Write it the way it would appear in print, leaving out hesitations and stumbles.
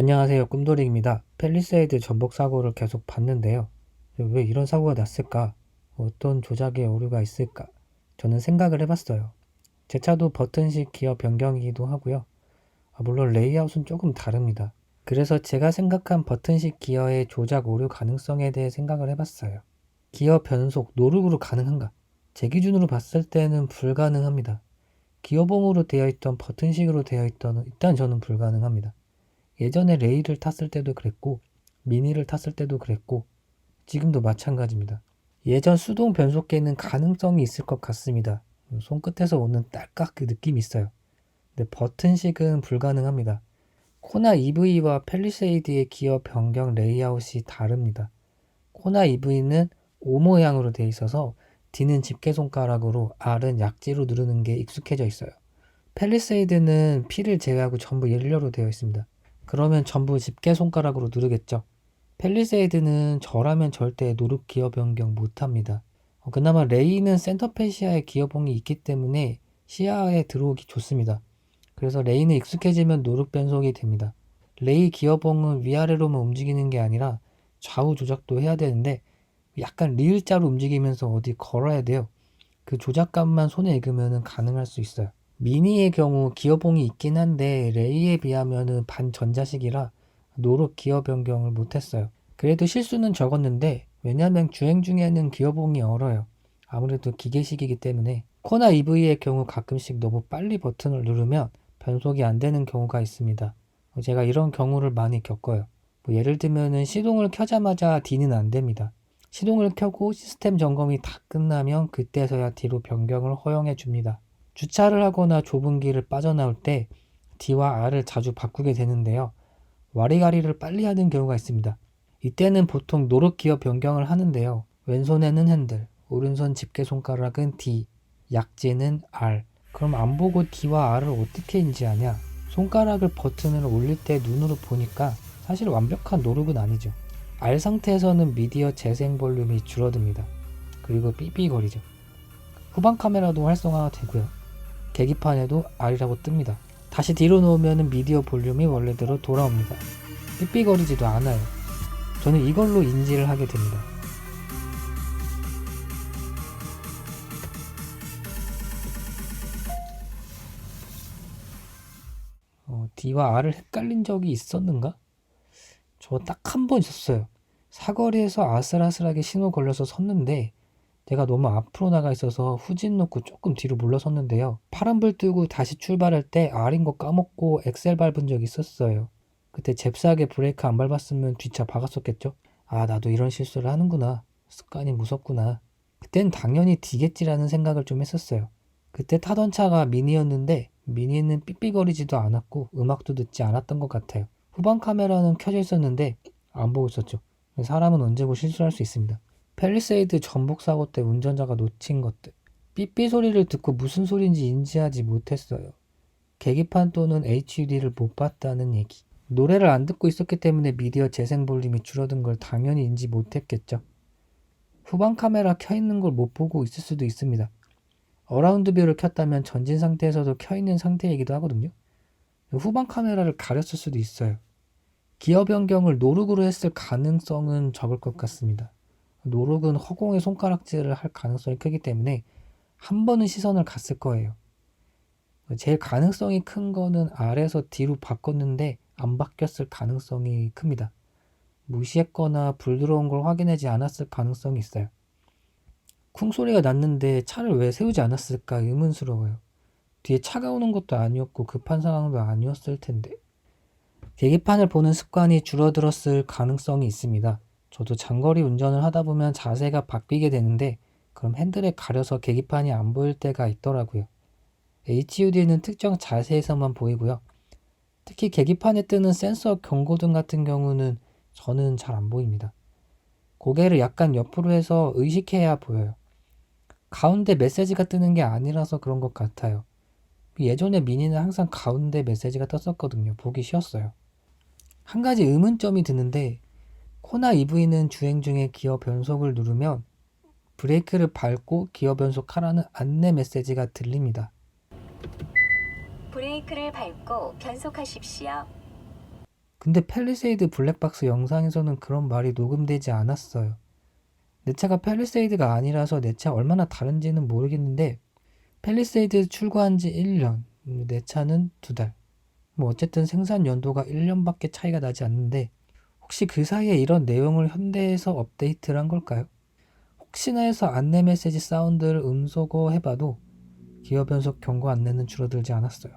안녕하세요. 꿈돌이입니다. 펠리세이드 전복 사고를 계속 봤는데요. 왜 이런 사고가 났을까? 어떤 조작의 오류가 있을까? 저는 생각을 해봤어요. 제 차도 버튼식 기어 변경이기도 하고요. 물론 레이아웃은 조금 다릅니다. 그래서 제가 생각한 버튼식 기어의 조작 오류 가능성에 대해 생각을 해봤어요. 기어 변속, 노룩으로 가능한가? 제 기준으로 봤을 때는 불가능합니다. 기어봉으로 되어 있던 버튼식으로 되어 있던 일단 저는 불가능합니다. 예전에 레이를 탔을 때도 그랬고 미니를 탔을 때도 그랬고 지금도 마찬가지입니다. 예전 수동 변속기에는 가능성이 있을 것 같습니다. 손끝에서 오는 딸깍 그 느낌이 있어요. 근데 버튼식은 불가능합니다. 코나 EV와 펠리세이드의 기어 변경 레이아웃이 다릅니다. 코나 EV는 O 모양으로 되어 있어서 D는 집게손가락으로 R은 약지로 누르는 게 익숙해져 있어요. 펠리세이드는 P를 제외하고 전부 일렬로 되어 있습니다. 그러면 전부 집게손가락으로 누르겠죠. 펠리세이드는 저라면 절대 노룩 기어 변경 못합니다. 그나마 레이는 센터페 시야에 기어봉이 있기 때문에 시야에 들어오기 좋습니다. 그래서 레이는 익숙해지면 노룩 변속이 됩니다. 레이 기어봉은 위아래로만 움직이는 게 아니라 좌우 조작도 해야 되는데 약간 리을자로 움직이면서 어디 걸어야 돼요. 그 조작감만 손에 익으면 가능할 수 있어요. 미니의 경우 기어봉이 있긴 한데 레이에 비하면 반전자식이라 노룩 기어 변경을 못했어요. 그래도 실수는 적었는데 왜냐면 주행 중에는 기어봉이 얼어요. 아무래도 기계식이기 때문에 코나 EV의 경우 가끔씩 너무 빨리 버튼을 누르면 변속이 안 되는 경우가 있습니다. 제가 이런 경우를 많이 겪어요. 예를 들면 시동을 켜자마자 D는 안 됩니다. 시동을 켜고 시스템 점검이 다 끝나면 그때서야 D로 변경을 허용해 줍니다. 주차를 하거나 좁은 길을 빠져나올 때 D와 R을 자주 바꾸게 되는데요. 와리가리를 빨리 하는 경우가 있습니다. 이때는 보통 노릇 기어 변경을 하는데요. 왼손에는 핸들, 오른손 집게손가락은 D, 약지는 R. 그럼 안 보고 D와 R을 어떻게 인지하냐? 손가락을 버튼을 올릴 때 눈으로 보니까 사실 완벽한 노룩은 아니죠. R 상태에서는 미디어 재생 볼륨이 줄어듭니다. 그리고 삐삐거리죠. 후방 카메라도 활성화가 되고요. 계기판에도 R이라고 뜹니다. 다시 뒤로 놓으면 미디어 볼륨이 원래대로 돌아옵니다. 삐삐거리지도 않아요. 저는 이걸로 인지를 하게 됩니다. D와 R을 헷갈린 적이 있었는가? 저 딱 한 번 있었어요. 사거리에서 아슬아슬하게 신호 걸려서 섰는데 내가 너무 앞으로 나가 있어서 후진 놓고 조금 뒤로 물러섰는데요. 파란불 뜨고 다시 출발할 때 R인 거 까먹고 엑셀 밟은 적이 있었어요. 그때 잽싸게 브레이크 안 밟았으면 뒷차 박았었겠죠? 아, 나도 이런 실수를 하는구나. 습관이 무섭구나. 그땐 당연히 D겠지라는 생각을 좀 했었어요. 그때 타던 차가 미니였는데 미니는 삑삑거리지도 않았고 음악도 듣지 않았던 것 같아요. 후방 카메라는 켜져 있었는데 안 보고 있었죠. 사람은 언제고 실수할 수 있습니다. 펠리세이드 전복 사고 때 운전자가 놓친 것들. 삐삐 소리를 듣고 무슨 소리인지 인지하지 못했어요. 계기판 또는 HUD를 못 봤다는 얘기. 노래를 안 듣고 있었기 때문에 미디어 재생 볼륨이 줄어든 걸 당연히 인지 못했겠죠. 후방 카메라 켜있는 걸 못 보고 있을 수도 있습니다. 어라운드 뷰를 켰다면 전진 상태에서도 켜있는 상태이기도 하거든요. 후방 카메라를 가렸을 수도 있어요. 기어 변경을 노룩으로 했을 가능성은 적을 것 같습니다. 노룩은 허공에 손가락질을 할 가능성이 크기 때문에 한 번은 시선을 갔을 거예요. 제일 가능성이 큰 거는 R에서 D로 바꿨는데 안 바뀌었을 가능성이 큽니다. 무시했거나 불 들어온 걸 확인하지 않았을 가능성이 있어요. 쿵 소리가 났는데 차를 왜 세우지 않았을까 의문스러워요. 뒤에 차가 오는 것도 아니었고 급한 상황도 아니었을 텐데. 계기판을 보는 습관이 줄어들었을 가능성이 있습니다. 저도 장거리 운전을 하다 보면 자세가 바뀌게 되는데 그럼 핸들에 가려서 계기판이 안 보일 때가 있더라고요. HUD는 특정 자세에서만 보이고요. 특히 계기판에 뜨는 센서 경고등 같은 경우는 저는 잘 안 보입니다. 고개를 약간 옆으로 해서 의식해야 보여요. 가운데 메시지가 뜨는 게 아니라서 그런 것 같아요. 예전에 미니는 항상 가운데 메시지가 떴었거든요. 보기 쉬웠어요. 한 가지 의문점이 드는데 코나 EV는 주행 중에 기어 변속을 누르면 브레이크를 밟고 기어 변속하라는 안내 메시지가 들립니다. 브레이크를 밟고 변속하십시오. 근데 팰리세이드 블랙박스 영상에서는 그런 말이 녹음되지 않았어요. 내 차가 팰리세이드가 아니라서 내 차 얼마나 다른지는 모르겠는데 팰리세이드 출고한 지 1년, 내 차는 2달. 뭐 어쨌든 생산 연도가 1년밖에 차이가 나지 않는데 혹시 그 사이에 이런 내용을 현대에서 업데이트를 한 걸까요? 혹시나 해서 안내 메시지 사운드를 음소거 해봐도 기어 변속 경고 안내는 줄어들지 않았어요.